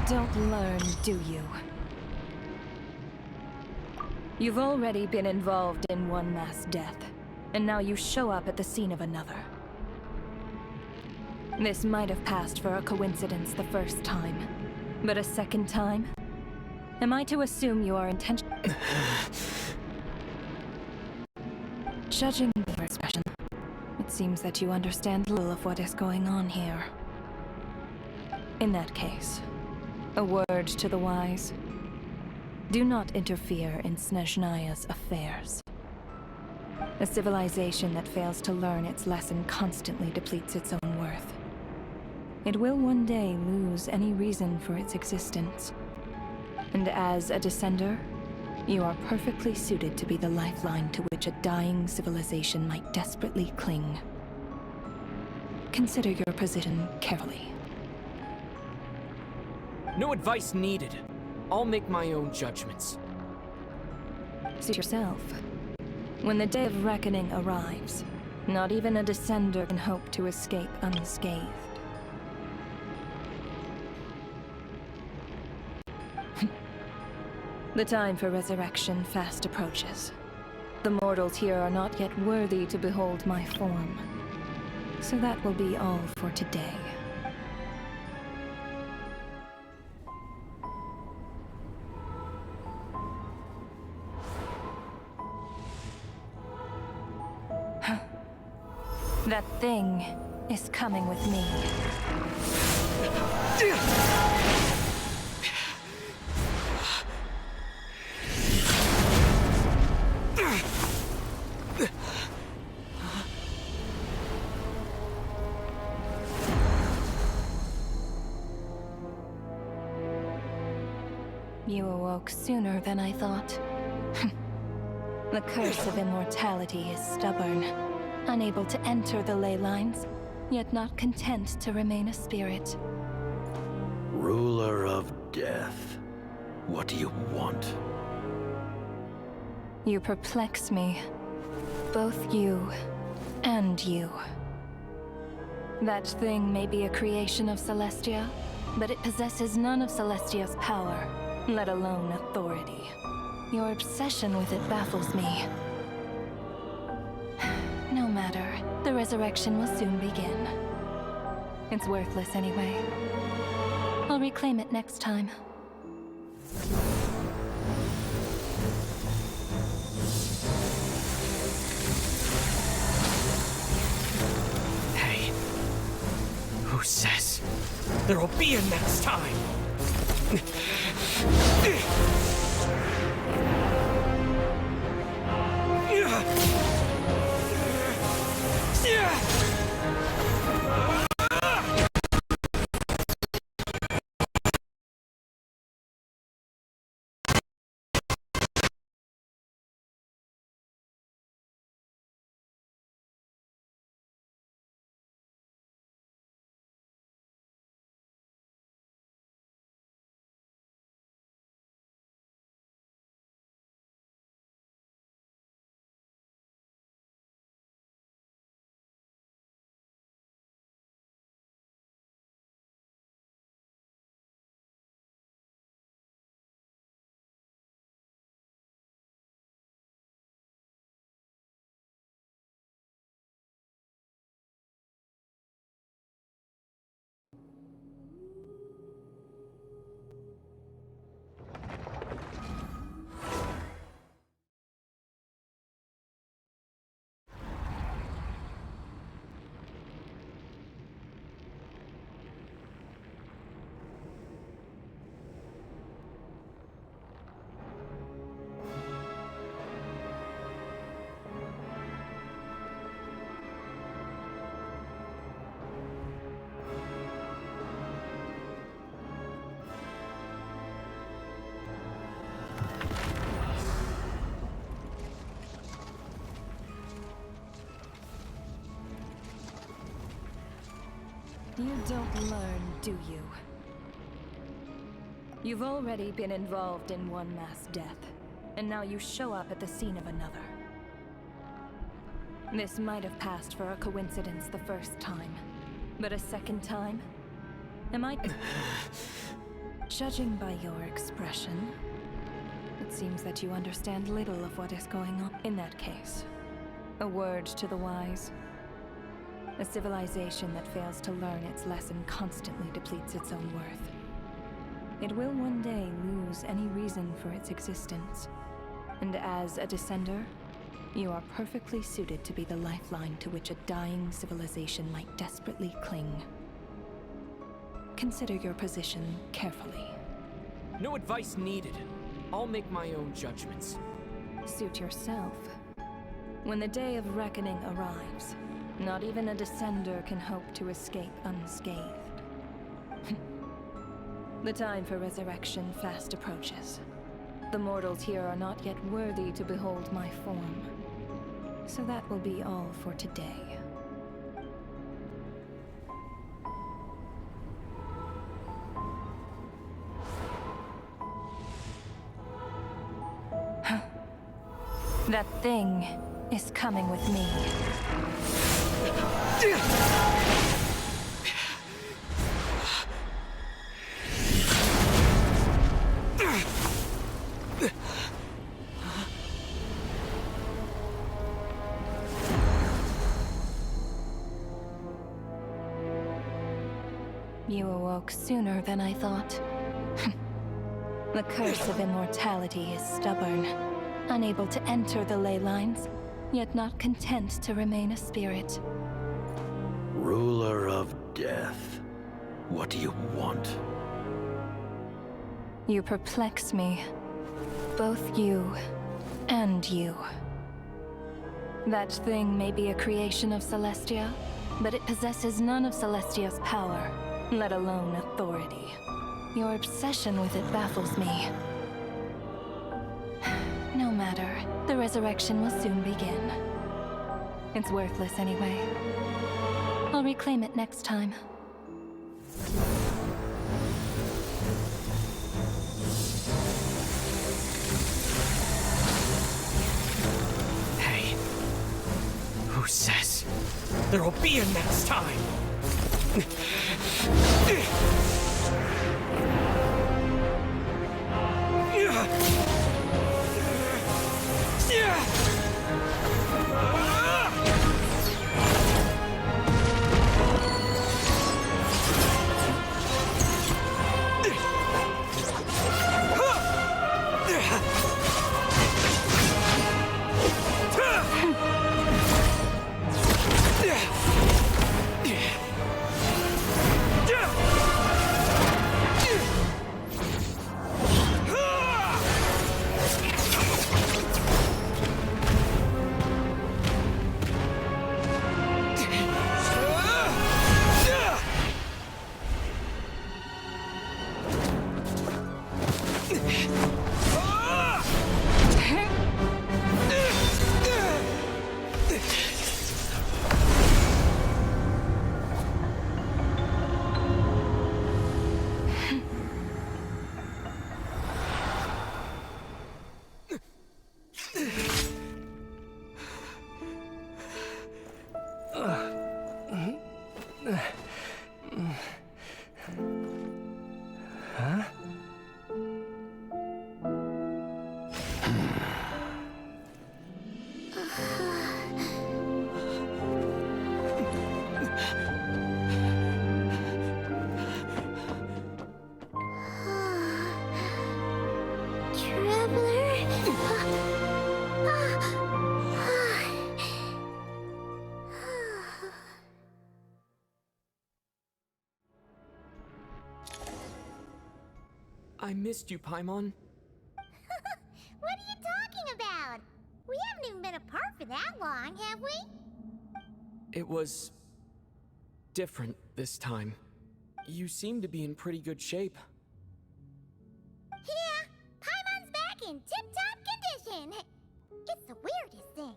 don't learn, do you? You've already been involved in one mass death, and now you show up at the scene of another. This might have passed for a coincidence the first time, but a second time? Am I to assume you are intentional? Judging your expression, it seems that you understand little of what is going on here. In that case, a word to the wise. Do not interfere in Snezhnaya's affairs. A civilization that fails to learn its lesson constantly depletes its own worth. It will one day lose any reason for its existence. And as a descender, you are perfectly suited to be the lifeline to which a dying civilization might desperately cling. Consider your position carefully. No advice needed. I'll make my own judgments. Suit yourself. When the day of reckoning arrives, not even a descender can hope to escape unscathed. The time for resurrection fast approaches. The mortals here are not yet worthy to behold my form. So that will be all for today. That thing is coming with me. You awoke sooner than I thought. The curse of immortality is stubborn. Unable to enter the ley lines, yet not content to remain a spirit. Ruler of death, what do you want? You perplex me. Both you and you. That thing may be a creation of Celestia, but it possesses none of Celestia's power, let alone authority. Your obsession with it baffles me. No matter, the resurrection will soon begin. It's worthless anyway. I'll reclaim it next time. Hey, who says there'll be a next time? You don't learn, do you? You've already been involved in one mass death, and now you show up at the scene of another. This might have passed for a coincidence the first time, but a second time? Am I... Judging by your expression, it seems that you understand little of what is going on. In that case, a word to the wise. A civilization that fails to learn its lesson constantly depletes its own worth. It will one day lose any reason for its existence. And as a descender, you are perfectly suited to be the lifeline to which a dying civilization might desperately cling. Consider your position carefully. No advice needed. I'll make my own judgments. Suit yourself. When the day of reckoning arrives, not even a descender can hope to escape unscathed. The time for resurrection fast approaches. The mortals here are not yet worthy to behold my form. So that will be all for today. That thing is coming with me. You awoke sooner than I thought. The curse of immortality is stubborn, unable to enter the ley lines, yet not content to remain a spirit. Ruler of death. What do you want? You perplex me. Both you and you. That thing may be a creation of Celestia, but it possesses none of Celestia's power, let alone authority. Your obsession with it baffles me. No matter, the resurrection will soon begin. It's worthless anyway. I'll reclaim it next time. Hey, who says there will be a next time? I missed you, Paimon. What are you talking about? We haven't even been apart for that long, have we? It was different this time. You seem to be in pretty good shape. Yeah, Paimon's back in tip-top condition. It's the weirdest thing.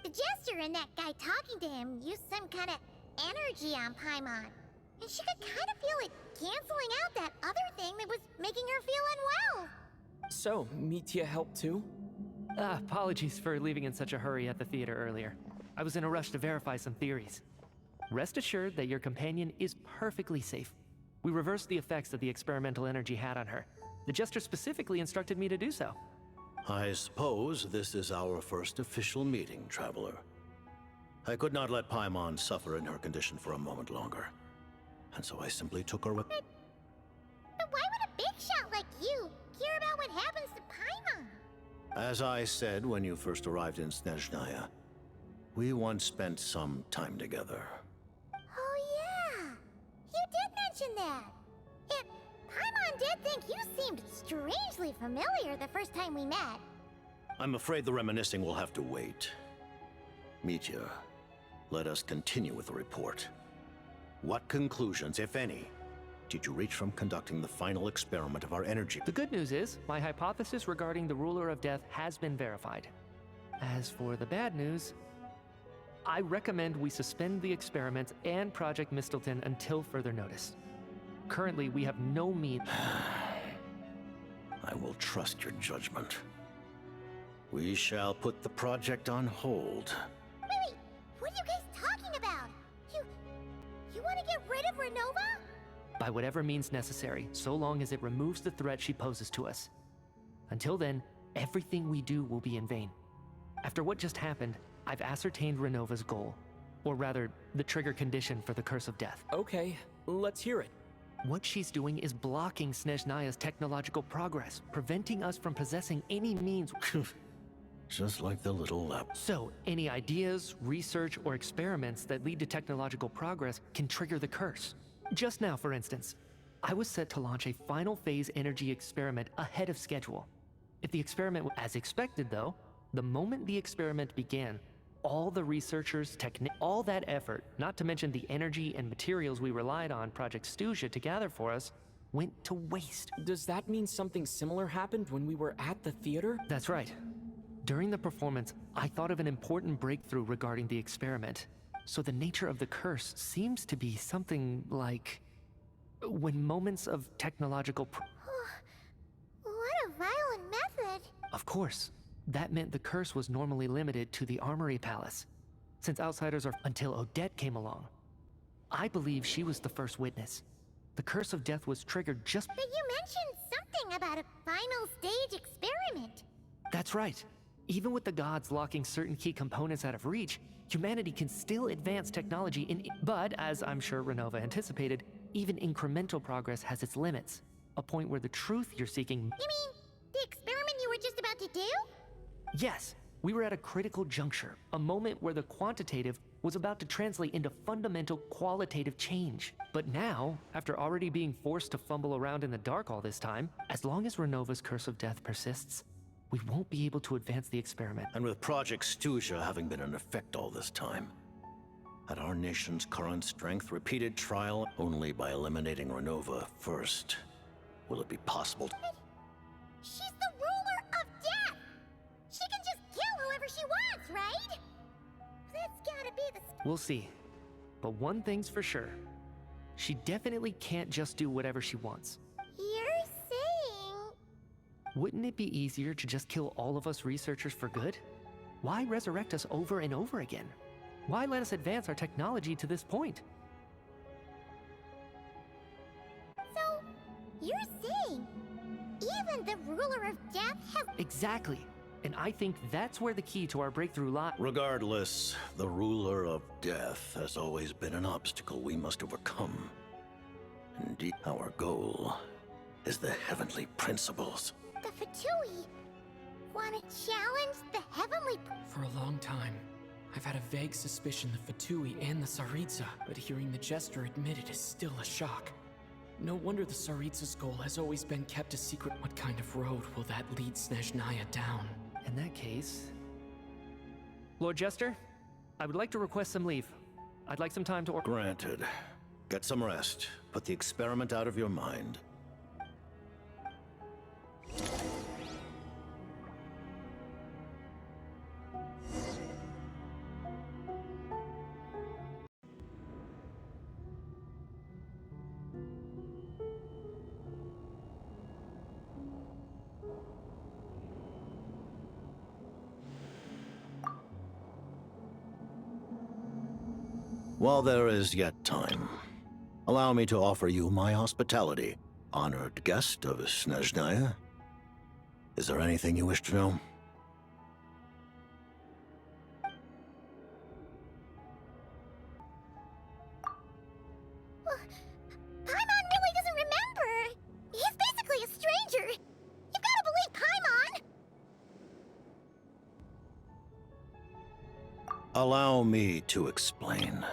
The jester and that guy talking to him used some kind of energy on Paimon. And she could kind of feel it canceling out that other thing that was making her feel unwell. So, Mitya helped too? Apologies for leaving in such a hurry at the theater earlier. I was in a rush to verify some theories. Rest assured that your companion is perfectly safe. We reversed the effects that the experimental energy had on her. The Jester specifically instructed me to do so. I suppose this is our first official meeting, Traveler. I could not let Paimon suffer in her condition for a moment longer. And so I simply took her with... But why would a big shot like you care about what happens to Paimon? As I said when you first arrived in Snezhnaya, we once spent some time together. Oh yeah, you did mention that. And Paimon did think you seemed strangely familiar the first time we met. I'm afraid the reminiscing will have to wait. Mitya, let us continue with the report. What conclusions, if any, did you reach from conducting the final experiment of our energy? The good news is, my hypothesis regarding the ruler of death has been verified. As for the bad news, I recommend we suspend the experiments and Project Mistelton until further notice. Currently, we have no means... I will trust your judgment. We shall put the project on hold. Wait, what are you guys talking about? You want to get rid of Renova? By whatever means necessary, so long as it removes the threat she poses to us. Until then, everything we do will be in vain. After what just happened, I've ascertained Renova's goal. Or rather, the trigger condition for the Curse of Death. Okay, let's hear it. What she's doing is blocking Snezhnaya's technological progress, preventing us from possessing any means... Just like the little lab. So, any ideas, research, or experiments that lead to technological progress can trigger the curse. Just now, for instance, I was set to launch a final phase energy experiment ahead of schedule. If the experiment was as expected, though, the moment the experiment began, all the researchers, all that effort, not to mention the energy and materials we relied on Project Stuja to gather for us, went to waste. Does that mean something similar happened when we were at the theater? That's right. During the performance, I thought of an important breakthrough regarding the experiment. So the nature of the curse seems to be something like... when moments of technological What a violent method. Of course, that meant the curse was normally limited to the Armory Palace, since outsiders are... until Odette came along. I believe she was the first witness. The Curse of Death was triggered just... But you mentioned something about a final stage experiment. That's right. Even with the gods locking certain key components out of reach, humanity can still advance technology but, as I'm sure Renova anticipated, even incremental progress has its limits. A point where the truth you're seeking... You mean, the experiment you were just about to do? Yes, we were at a critical juncture, a moment where the quantitative was about to translate into fundamental qualitative change. But now, after already being forced to fumble around in the dark all this time, as long as Renova's Curse of Death persists, we won't be able to advance the experiment. And with Project Stuja having been in effect all this time, at our nation's current strength, repeated trial only by eliminating Renova first, will it be possible to... She's the ruler of death! She can just kill whoever she wants, right? That's gotta be the... We'll see. But one thing's for sure. She definitely can't just do whatever she wants. You're saying... Wouldn't it be easier to just kill all of us researchers for good? Why resurrect us over and over again? Why let us advance our technology to this point? So, you're saying... even the ruler of death has... Exactly. And I think that's where the key to our breakthrough lies. Regardless, the ruler of death has always been an obstacle we must overcome. Indeed, our goal is the heavenly principles. The Fatui want to challenge the heavenly... For a long time, I've had a vague suspicion the Fatui and the Tsaritsa, but hearing the Jester admit it is still a shock. No wonder the Tsaritsa's goal has always been kept a secret. What kind of road will that lead Snezhnaya down? In that case... Lord Jester, I would like to request some leave. I'd like some time to... Granted. Get some rest. Put the experiment out of your mind. While there is yet time, allow me to offer you my hospitality, honored guest of Snezhnaya. Is there anything you wish to know? Paimon really doesn't remember. He's basically a stranger. You've got to believe Paimon. Allow me to explain.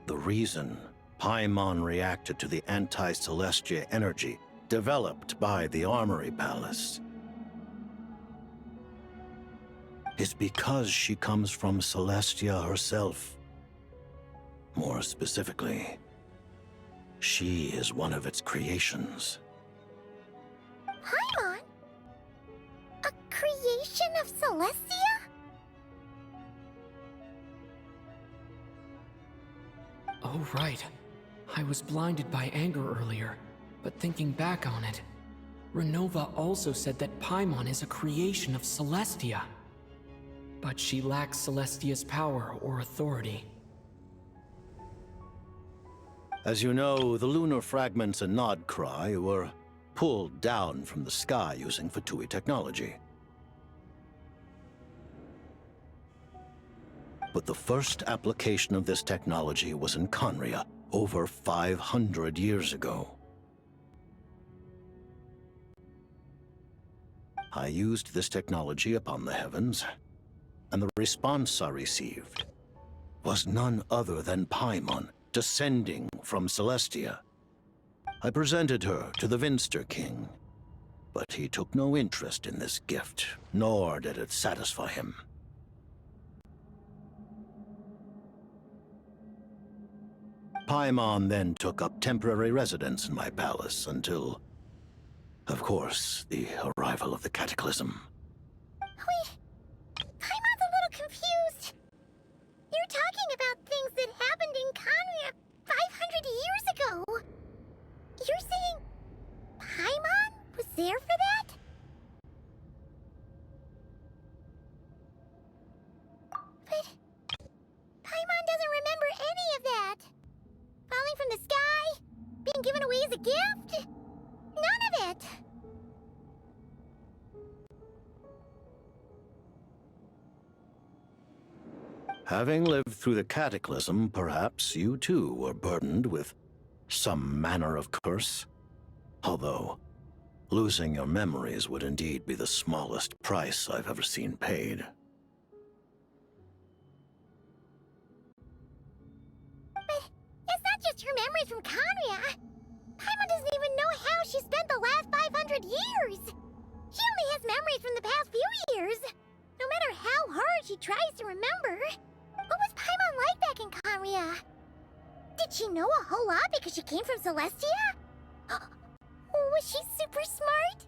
The reason Paimon reacted to the anti-Celestia energy developed by the Armory Palace is because she comes from Celestia herself. More specifically, she is one of its creations. Paimon? A creation of Celestia? Oh, right. I was blinded by anger earlier, but thinking back on it, Renova also said that Paimon is a creation of Celestia. But she lacks Celestia's power or authority. As you know, the lunar fragments in Nodcry were pulled down from the sky using Fatui technology. But the first application of this technology was in Conria over 500 years ago. I used this technology upon the heavens, and the response I received was none other than Paimon descending from Celestia. I presented her to the Vinster King, but he took no interest in this gift, nor did it satisfy him. Paimon then took up temporary residence in my palace until, of course, the arrival of the Cataclysm. Wait, Paimon's a little confused. You're talking about things that happened in Conria 500 years ago. You're saying Paimon was there for that? But Paimon doesn't remember any of that. Falling from the sky? Being given away as a gift? None of it! Having lived through the Cataclysm, perhaps you too were burdened with some manner of curse. Although, losing your memories would indeed be the smallest price I've ever seen paid. It's not just her memories from Conria. Paimon doesn't even know how she spent the last 500 years. She only has memories from the past few years. No matter how hard she tries to remember. What was Paimon like back in Conria? Did she know a whole lot because she came from Celestia? Was she super smart?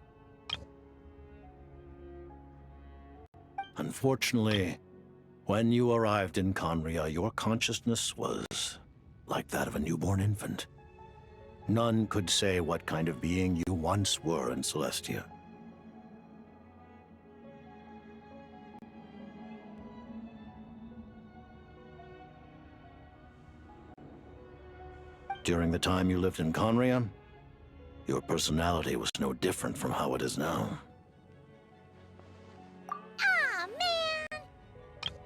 Unfortunately, when you arrived in Conria, your consciousness was like that of a newborn infant. None could say what kind of being you once were in Celestia. During the time you lived in Conria, your personality was no different from how it is now. Ah, man!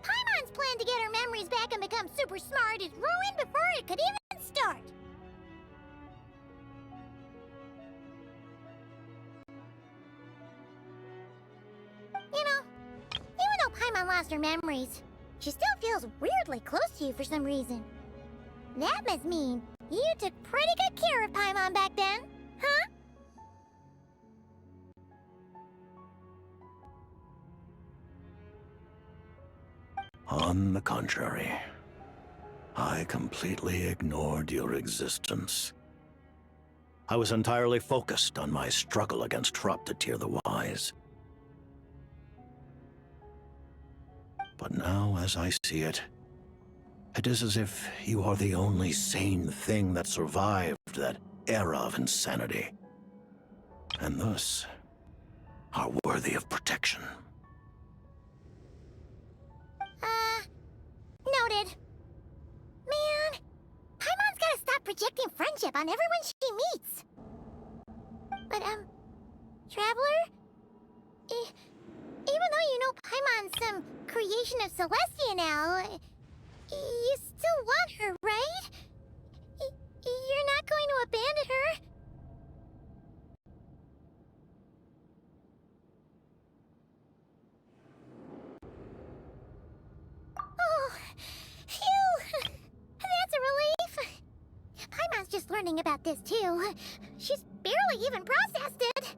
Paimon's plan to get her memories back and become super smart is ruined before it could even start. You know, even though Paimon lost her memories, she still feels weirdly close to you for some reason. That must mean you took pretty good care of Paimon back then, huh? On the contrary, I completely ignored your existence. I was entirely focused on my struggle against Troptatir the Wise. But now, as I see it, it is as if you are the only sane thing that survived that era of insanity, and thus are worthy of protection. Noted. Man, Paimon's gotta stop friendship on everyone she meets. But, Traveler? Even though you know Paimon's some creation of Celestia now, you still want her, right? You're not going to abandon her? Oh, phew! That's a relief. Paimon's just learning about this too. She's barely even processed it.